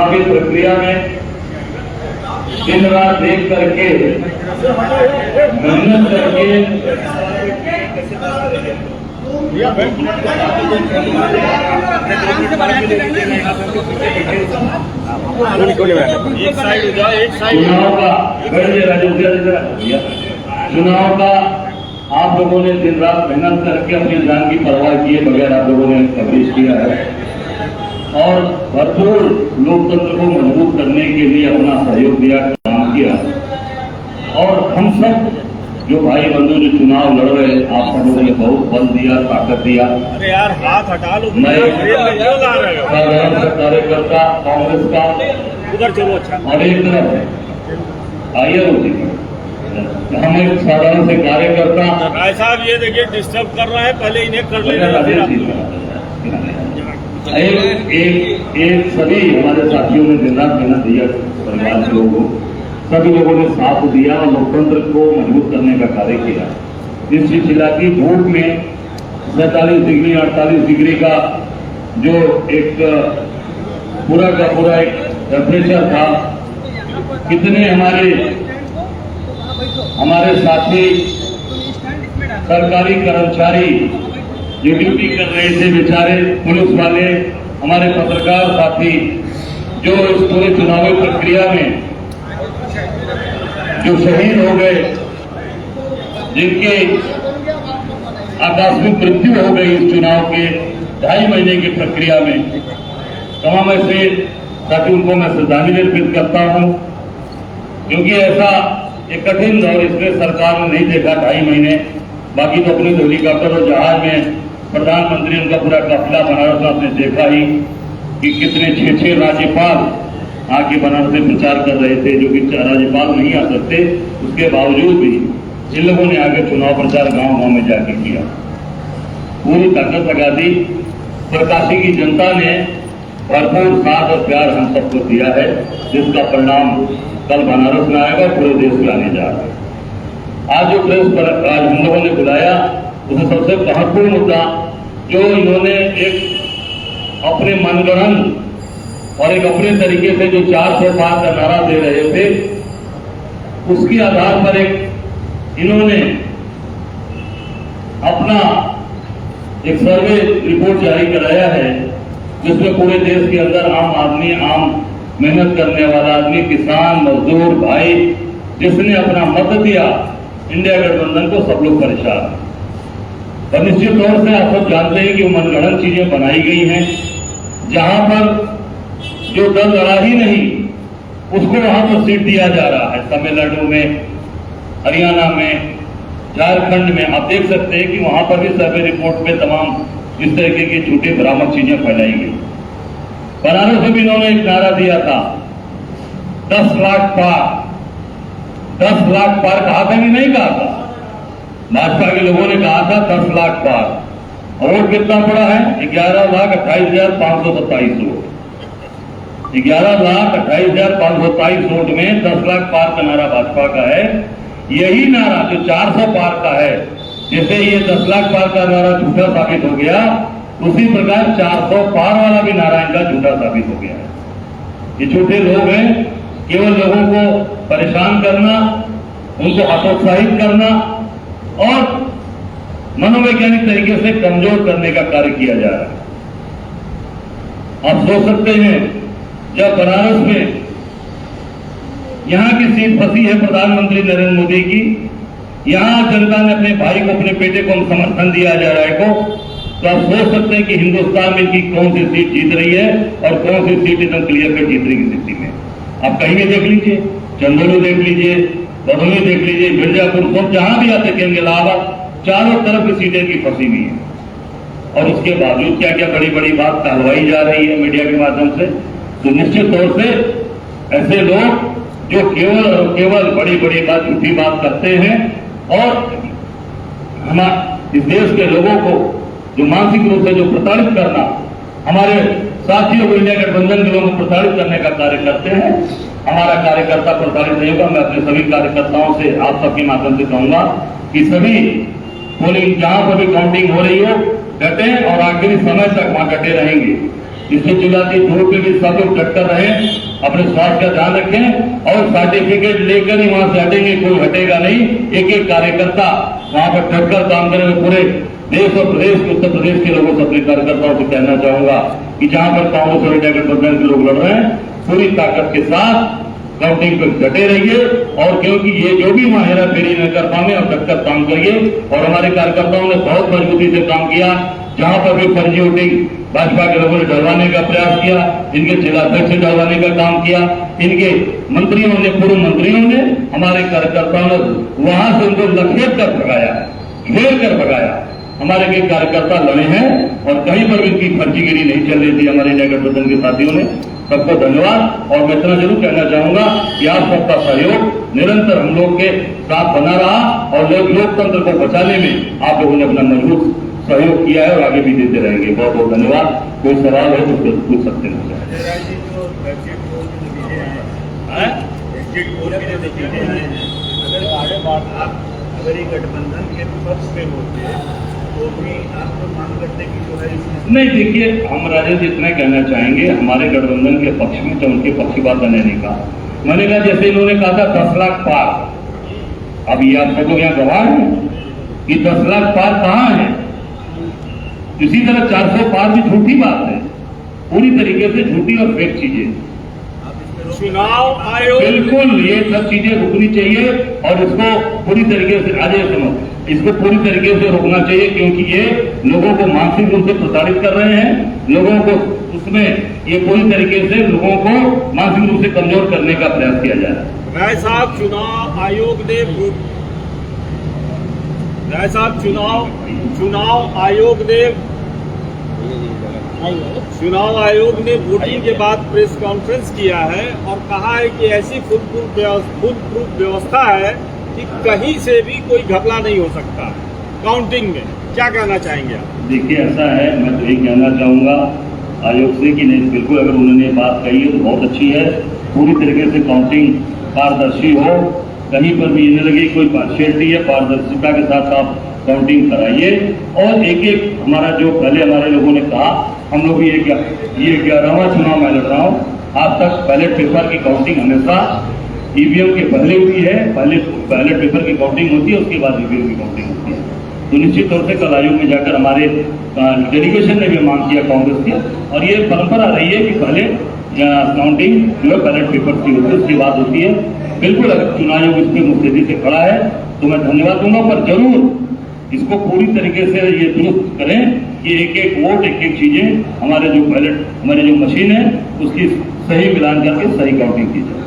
चुनावी प्रक्रिया में दिन रात देख करके मेहनत करके चुनाव का आप लोगों ने दिन रात मेहनत करके अपनी जान की परवाह किए बगैर आप लोगों ने कवरेज किया है और भरपूर लोकतंत्र को मजबूत करने के लिए अपना सहयोग दिया, काम किया। और हम सब जो भाई बंधु जो चुनाव लड़ रहे हैं, आप सब लोगों ने बहुत बल दिया, ताकत दिया। अरे यार हाथ हटा लो, मैं साधारण सा कार्यकर्ता कांग्रेस का उधर चलो। अच्छा और एक तरफ आइए हम एक साधारण से कार्यकर्ता। भाई साहब ये देखिए डिस्टर्ब कर रहा है, पहले इन्हें कर लेना। एक सभी हमारे साथियों ने दिन रात मेहनत दिया, परिवार के लोगों सभी लोगों ने साथ दिया और लोकतंत्र को मजबूत करने का कार्य किया। इस सिलसिला की धूप में 47 डिग्री 48 डिग्री का जो एक पूरा का पूरा एक टेम्परेचर था, कितने हमारे साथी सरकारी कर्मचारी जो ड्यूटी कर रहे थे, बेचारे पुलिस वाले, हमारे पत्रकार साथी जो इस पूरी चुनावी प्रक्रिया में जो शहीद हो गए, जिनके आकस्मिक मृत्यु हो गई इस चुनाव के 2.5 महीने की प्रक्रिया में, तमाम ऐसे ताकि उनको मैं श्रद्धांजलि अर्पित करता हूं, क्योंकि ऐसा एक कठिन दौर इसमें सरकार ने नहीं देखा 2.5 महीने। बाकी तो अपने हेलीकॉप्टर और जहाज में प्रधानमंत्री उनका पूरा काफिला बनारस में आपने देखा ही कि कितने 6 राज्यपाल आके बनारस में प्रचार कर रहे थे, जो कि राज्यपाल नहीं आ सकते, उसके बावजूद भी इन लोगों ने आगे चुनाव प्रचार गांव-गांव में जाके किया, पूरी ताकत लगा दी। प्रकाशी की जनता ने भरपूर साथ और प्यार हम सबको दिया है, जिसका परिणाम कल बनारस में आएगा, पूरे देश में आने जा रहा है। आज जो प्रेस पर आज हम लोगों ने बुलाया, उसमें सबसे महत्वपूर्ण मुद्दा जो इन्होंने एक अपने मनगढ़ंत और एक अपने तरीके से जो 400 पार का नारा दे रहे थे, उसके आधार पर एक इन्होंने अपना एक सर्वे रिपोर्ट जारी कराया है, जिसमें पूरे देश के अंदर आम आदमी, आम मेहनत करने वाला आदमी, किसान, मजदूर भाई, जिसने अपना मत दिया इंडिया गठबंधन को, सब लोग परेशान हैं। और निश्चित तौर से आप सब जानते हैं कि मनगढ़ंत चीजें बनाई गई हैं, जहां पर जो दल लड़ा ही नहीं उसको वहां पर सीट दिया जा रहा है। तमिलनाडु में, हरियाणा में, झारखंड में आप देख सकते हैं कि वहां पर भी सर्वे रिपोर्ट में तमाम इस तरीके की झूठी भ्रामक चीजें फैलाई गई। बनारस में भी इन्होंने एक नारा दिया था, 10 लाख पार। 10 लाख पार कहा था कि नहीं कहा था? भाजपा के लोगों ने कहा था 10 लाख पार। और वोट कितना पड़ा है? 11,28,527 वोट। 11,28,527 वोट में 10 लाख पार का नारा भाजपा का है। यही नारा जो 400 पार का है, जैसे ये 10 लाख पार का नारा झूठा साबित हो गया, उसी प्रकार 400 पार वाला भी नारा इनका झूठा साबित हो गया है। ये झूठे लोग हैं, केवल लोगों को परेशान करना, उनको हतोत्साहित करना और मनोवैज्ञानिक तरीके से कमजोर करने का कार्य किया जा रहा है। आप सोच सकते हैं, जब बनारस में यहां की सीट फंसी है प्रधानमंत्री नरेंद्र मोदी की, यहां जनता ने अपने भाई को, अपने बेटे को समर्थन दिया जा रहा है को, तो आप सोच सकते हैं कि हिंदुस्तान में इनकी कौन सी सीट जीत रही है और कौन सी सीट एकदम क्लियर कट जीतने की स्थिति में। आप कहीं भी देख लीजिए, चंदौली देख लीजिए, भदोही देख लीजिए, मिर्जापुर, सब जहां भी आते कहेंगे इलाहाबाद, चारों तरफ की सीटें की फंसी हुई है। और उसके बावजूद क्या क्या बड़ी बड़ी बात कहलवाई जा रही है मीडिया के माध्यम से। तो निश्चित तौर से ऐसे लोग जो केवल और केवल बड़ी बड़ी बात, झूठी बात करते हैं और हमारे इस देश के लोगों को जो मानसिक रूप से जो प्रताड़ित करना, हमारे साथियों को, इंडिया गठबंधन के लोगों को प्रताड़ित करने का कार्य करते हैं। हमारा कार्यकर्ता प्रताड़ित नहीं होगा। मैं अपने सभी कार्यकर्ताओं से आप सबके माध्यम से कहूंगा कि सभी पोलिंग जहां पर भी काउंटिंग हो रही हो, डटे और आखिरी समय तक वहां डटे रहेंगे। इससे चिल्लाती धूप में भी सब लोग डट कर रहे, अपने स्वास्थ्य का ध्यान रखें और सर्टिफिकेट लेकर ही वहां से हटेंगे, कोई हटेगा नहीं। एक एक कार्यकर्ता वहां पर डट कर काम करेंगे। पूरे देश और प्रदेश के, उत्तर प्रदेश के लोगों से, अपने कार्यकर्ताओं से कहना चाहूंगा कि जहां पर कांग्रेस और इंडिया गठबंधन के लोग लड़ रहे हैं, पूरी ताकत के साथ काउंटिंग पर डटे रहिए। और क्योंकि ये जो भी वहां हेरा फेरी न कर पाए और डटकर काम करिए। और हमारे कार्यकर्ताओं ने बहुत मजबूती से काम किया। जहां पर भी फर्जी वोटिंग भाजपा के लोगों ने डरवाने का प्रयास किया, इनके जिलाध्यक्ष से डरवाने का काम किया, इनके मंत्रियों ने, पूर्व मंत्रियों ने, हमारे कार्यकर्ताओं ने वहां से उनको लखेट कर भगाया, घेर कर भगाया। हमारे के कार्यकर्ता लड़े हैं और कहीं पर भी इनकी फर्जीगिरी नहीं चल रही थी। हमारे इंडिया गठबंधन के साथियों ने, सबको धन्यवाद। और मैं इतना जरूर कहना चाहूंगा कि आप सबका सहयोग निरंतर हम लोग के साथ बना रहा और लोकतंत्र को बचाने में आप लोगों ने अपना मजबूत सहयोग किया है और आगे भी देते रहेंगे। बहुत बहुत धन्यवाद। कोई सवाल है तो पूछ सकते हैं। अगर ये गठबंधन के पक्ष में होते तो भी आपको मांग करने की जो है नहीं, देखिए, हम राजेश इतना कहना चाहेंगे, हमारे गठबंधन के पक्ष में तो उनके पक्ष की बात मैंने नहीं कहा। मैंने कहा जैसे इन्होंने कहा था 10 लाख पार, अब ये आप सब लोग यहाँ गवाह हैं कि 10 लाख पार कहाँ है। इसी तरह 400 पार भी झूठी बात है, पूरी तरीके से झूठी और फेक चीजें। चुनाव आयोग बिल्कुल ये सब चीजें रुकनी चाहिए और इसको पूरी तरीके से, आज सुनो, इसको पूरी तरीके से रोकना चाहिए क्योंकि ये लोगों को मानसिक रूप से प्रताड़ित कर रहे हैं। लोगों को उसमें ये पूरी तरीके से लोगों को मानसिक रूप से कमजोर करने का प्रयास किया जा रहा है। राय साहब, चुनाव आयोग ने चुनाव आयोग ने वोटिंग के बाद प्रेस कॉन्फ्रेंस किया है और कहा है कि ऐसी फुल प्रूफ व्यवस्था है कि कहीं से भी कोई घपला नहीं हो सकता काउंटिंग में। क्या कहना चाहेंगे आप? देखिए, ऐसा है, मैं तो यही कहना चाहूंगा आयोग से कि नहीं, बिल्कुल अगर उन्होंने बात कही है तो बहुत अच्छी है। पूरी तरीके से काउंटिंग पारदर्शी हो, कहीं पर भी ये नहीं लगे कोई पार्शियलिटी है, पारदर्शिता के साथ आप काउंटिंग कराइए। और एक एक हमारा जो पहले हमारे लोगों ने कहा, हम लोग ये 11वां चुनाव मैं लड़ रहा हूँ, आज तक बैलेट पेपर की काउंटिंग हमेशा ईवीएम के पहले हुई है। पहले बैलेट पेपर की काउंटिंग होती है, उसके बाद ईवीएम की काउंटिंग होती है। तो निश्चित तौर से कल आयोग में जाकर हमारे डेलीगेशन ने भी मांग किया कांग्रेस की, और ये परंपरा रही है कि पहले काउंटिंग जो है बैलेट पेपर की होती है, उसकी बात होती है। बिल्कुल अगर चुनाव आयोग इस पर मुस्तैदी से खड़ा है तो मैं धन्यवाद दूंगा, पर जरूर इसको पूरी तरीके से ये दुरुस्त करें कि एक एक वोट, एक एक चीजें हमारे जो बैलेट, हमारी जो मशीन है उसकी सही मिलान करके सही काउंटिंग की जाए।